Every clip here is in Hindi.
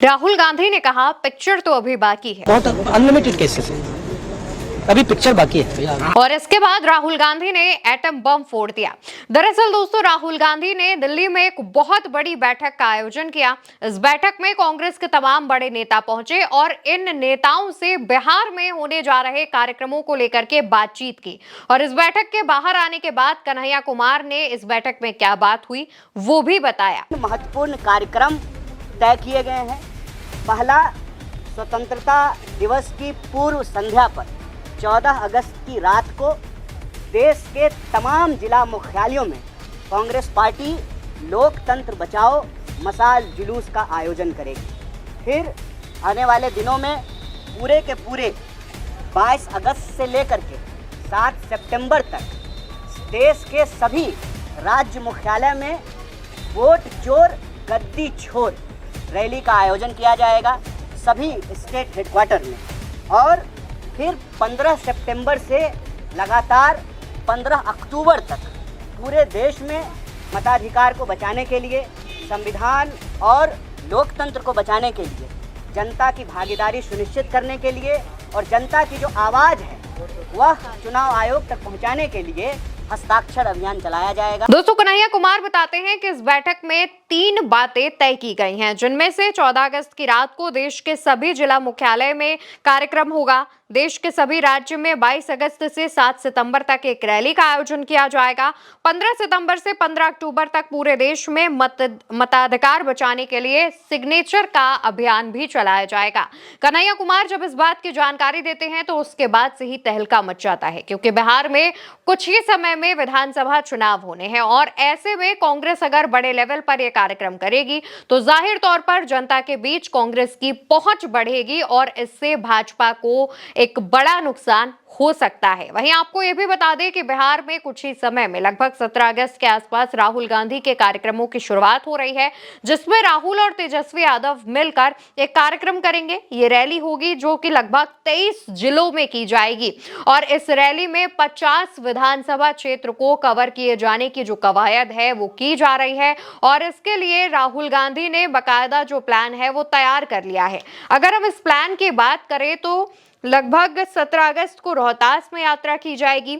राहुल गांधी ने कहा पिक्चर तो अभी बाकी है। बहुत अनलिमिटेड केसेस है, अभी पिक्चर बाकी है। और इसके बाद राहुल गांधी ने एटम बम फोड़ दिया। दरअसल दोस्तों, राहुल गांधी ने दिल्ली में एक बहुत बड़ी बैठक का आयोजन किया। इस बैठक में कांग्रेस के तमाम बड़े नेता पहुंचे और इन नेताओं से बिहार में होने जा रहे कार्यक्रमों को लेकर के बातचीत की। और इस बैठक के बाहर आने के बाद कन्हैया कुमार ने इस बैठक में क्या बात हुई वो भी बताया। महत्वपूर्ण कार्यक्रम तय किए गए हैं। पहला, स्वतंत्रता दिवस की पूर्व संध्या पर 14 अगस्त की रात को देश के तमाम जिला मुख्यालयों में कांग्रेस पार्टी लोकतंत्र बचाओ मशाल जुलूस का आयोजन करेगी। फिर आने वाले दिनों में पूरे के पूरे 22 अगस्त से लेकर के 7 सितंबर तक देश के सभी राज्य मुख्यालय में वोट चोर गद्दी छोड़ रैली का आयोजन किया जाएगा सभी स्टेट हेडक्वार्टर में। और फिर 15 सितंबर से लगातार 15 अक्टूबर तक पूरे देश में मताधिकार को बचाने के लिए, संविधान और लोकतंत्र को बचाने के लिए, जनता की भागीदारी सुनिश्चित करने के लिए और जनता की जो आवाज़ है वह चुनाव आयोग तक पहुंचाने के लिए हस्ताक्षर अभियान चलाया जाएगा। दोस्तों, कन्हैया कुमार बताते हैं कि इस बैठक में 3 बातें तय की गई हैं, जिनमें से 14 अगस्त की रात को देश के सभी जिला मुख्यालय में कार्यक्रम होगा। देश के सभी राज्य में 22 अगस्त से 7 सितंबर तक एक रैली का आयोजन किया जाएगा। 15 सितंबर से 15 अक्टूबर तक पूरे देश में मताधिकार बचाने के लिए सिग्नेचर का अभियान भी चलाया जाएगा। कन्हैया कुमार जब इस बात की जानकारी देते हैं तो उसके बाद से ही तहलका मच जाता है, क्योंकि बिहार में कुछ ही समय में विधानसभा चुनाव होने हैं और ऐसे में कांग्रेस अगर बड़े लेवल पर यह कार्यक्रम करेगी तो जाहिर तौर पर जनता के बीच कांग्रेस की पहुंच बढ़ेगी और इससे भाजपा को एक बड़ा नुकसान हो सकता है। वहीं आपको यह भी बता दें कि बिहार में कुछ ही समय में लगभग 17 अगस्त के आसपास राहुल गांधी के कार्यक्रमों की शुरुआत हो रही है, जिसमें राहुल और तेजस्वी यादव मिलकर एक कार्यक्रम करेंगे। ये रैली होगी जो कि लगभग 23 जिलों में की जाएगी और इस रैली में 50 विधानसभा क्षेत्र को कवर किए जाने की जो कवायद है वो की जा रही है और इसके लिए राहुल गांधी ने बाकायदा जो प्लान है वो तैयार कर लिया है। अगर हम इस प्लान की बात करें तो लगभग 17 अगस्त को रोहतास में यात्रा की जाएगी,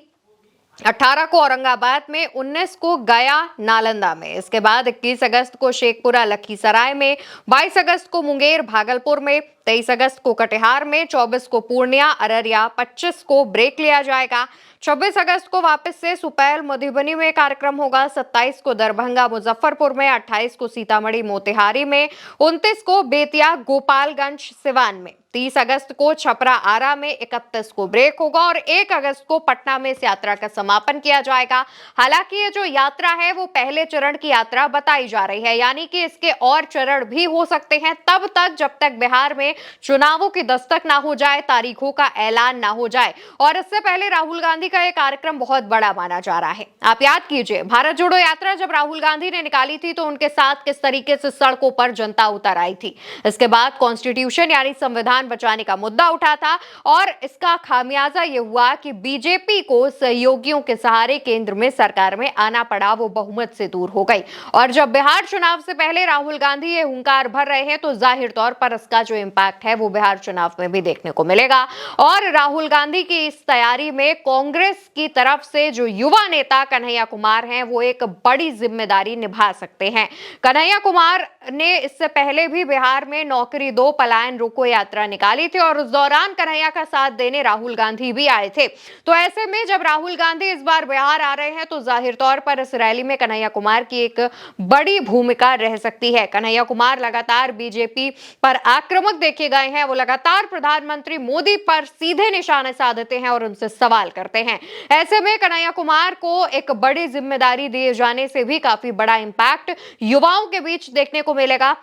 18 को औरंगाबाद में, 19 को गया नालंदा में, इसके बाद 21 अगस्त को शेखपुरा लखीसराय में, 22 अगस्त को मुंगेर भागलपुर में, 23 अगस्त को कटिहार में, 24 को पूर्णिया अररिया, 25 को ब्रेक लिया जाएगा, 26 अगस्त को वापस से सुपैल मधुबनी में कार्यक्रम होगा, 27 को दरभंगा मुजफ्फरपुर में, 28 को सीतामढ़ी मोतिहारी में, 29 को बेतिया गोपालगंज सिवान में, 30 अगस्त को छपरा आरा में, 31 को ब्रेक होगा और 1 अगस्त को पटना में इस यात्रा का समापन किया जाएगा। हालांकि ये जो यात्रा है वो पहले चरण की यात्रा बताई जा रही है, यानी कि इसके और चरण भी हो सकते हैं तब तक जब तक बिहार में चुनावों की दस्तक ना हो जाए, तारीखों का ऐलान ना हो जाए। और इससे पहले राहुल गांधी का यह कार्यक्रम बहुत बड़ा माना जा रहा है। आप याद कीजिए, भारत जोड़ो यात्रा जब राहुल गांधी ने निकाली थी तो उनके साथ किस तरीके से सड़कों पर जनता उतर आई थी। इसके बाद कॉन्स्टिट्यूशन यानी संविधान बचाने का मुद्दा उठा था और इसका खामियाजा यह हुआ कि बीजेपी को सहयोगियों के सहारे केंद्र में सरकार में आना पड़ा, वो बहुमत से दूर हो गई। और जब बिहार चुनाव से पहले राहुल गांधी ये हुंकार भर रहे हैं तो जाहिर तौर पर इसका जो इंपैक्ट है वो बिहार चुनाव में भी देखने को मिलेगा। और राहुल गांधी की इस तैयारी में कांग्रेस की तरफ से जो युवा नेता कन्हैया कुमार हैं वो एक बड़ी जिम्मेदारी निभा सकते हैं। कन्हैया कुमार ने इससे पहले भी बिहार में नौकरी दो पलायन रोको यात्रा निकाली थी और उस दौरान कन्हैया का साथ देने राहुल गांधी भी आए थे। तो ऐसे में जब राहुल गांधी इस बार बिहार आ रहे हैं तो जाहिर तौर पर इस रैली में कन्हैया कुमार की एक बड़ी भूमिका रह सकती है। कन्हैया कुमार लगातार बीजेपी पर आक्रामक देखे गए हैं, वो लगातार प्रधानमंत्री मोदी पर सीधे निशाने साधते हैं और उनसे सवाल करते हैं। ऐसे में कन्हैया कुमार को एक बड़ी जिम्मेदारी दिए जाने से भी काफी बड़ा इंपैक्ट युवाओं के बीच देखने को मिलेगा,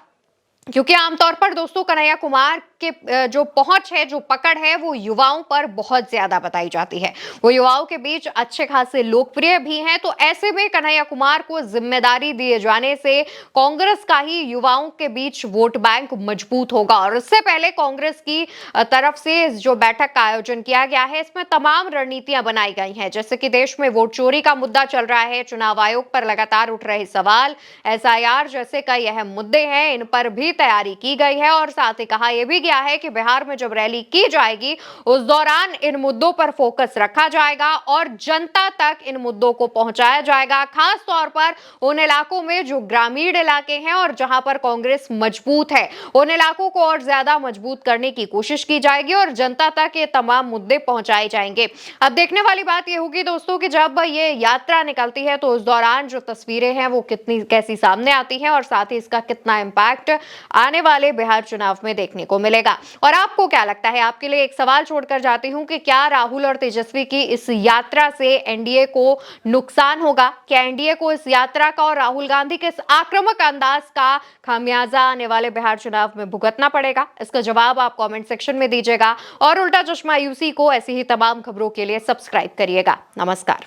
क्योंकि आमतौर पर दोस्तों कन्हैया कुमार के जो पहुंच है, जो पकड़ है, वो युवाओं पर बहुत ज्यादा बताई जाती है। वो युवाओं के बीच अच्छे खासे लोकप्रिय भी हैं। तो ऐसे में कन्हैया कुमार को जिम्मेदारी दिए जाने से कांग्रेस का ही युवाओं के बीच वोट बैंक मजबूत होगा। और इससे पहले कांग्रेस की तरफ से जो बैठक का आयोजन किया गया है, इसमें तमाम रणनीतियां बनाई गई हैं, जैसे कि देश में वोट चोरी का मुद्दा चल रहा है, चुनाव आयोग पर लगातार उठ रहे सवाल, एसआईआर जैसे कई अहम मुद्दे हैं, इन पर भी तैयारी की गई है। और साथ ही कहा यह भी गया है कि बिहार में जब रैली की जाएगी उस दौरान इन मुद्दों पर फोकस रखा जाएगा और जनता तक इन मुद्दों को पहुंचाया जाएगा, खास तौर पर उन इलाकों में जो ग्रामीण इलाके हैं और जहां पर कांग्रेस मजबूत है, उन इलाकों को और ज्यादा मजबूत करने की कोशिश की जाएगी और जनता तक ये तमाम मुद्दे पहुंचाए जाएंगे। अब देखने वाली बात यह होगी दोस्तों कि जब ये यात्रा निकलती है तो उस दौरान जो तस्वीरें हैं वो कितनी कैसी सामने आती हैं और साथ ही इसका कितना इंपैक्ट आने वाले बिहार चुनाव में देखने को मिलेगा। और आपको क्या लगता है? आपके लिए एक सवाल छोड़कर जाती हूं कि क्या राहुल और तेजस्वी की इस यात्रा से एनडीए को नुकसान होगा? क्या एनडीए को इस यात्रा का और राहुल गांधी के इस आक्रामक अंदाज का खामियाजा आने वाले बिहार चुनाव में भुगतना पड़ेगा? इसका जवाब आप कमेंट सेक्शन में दीजिएगा और उल्टा चश्मा यूसी को ऐसी ही तमाम खबरों के लिए सब्सक्राइब करिएगा। नमस्कार।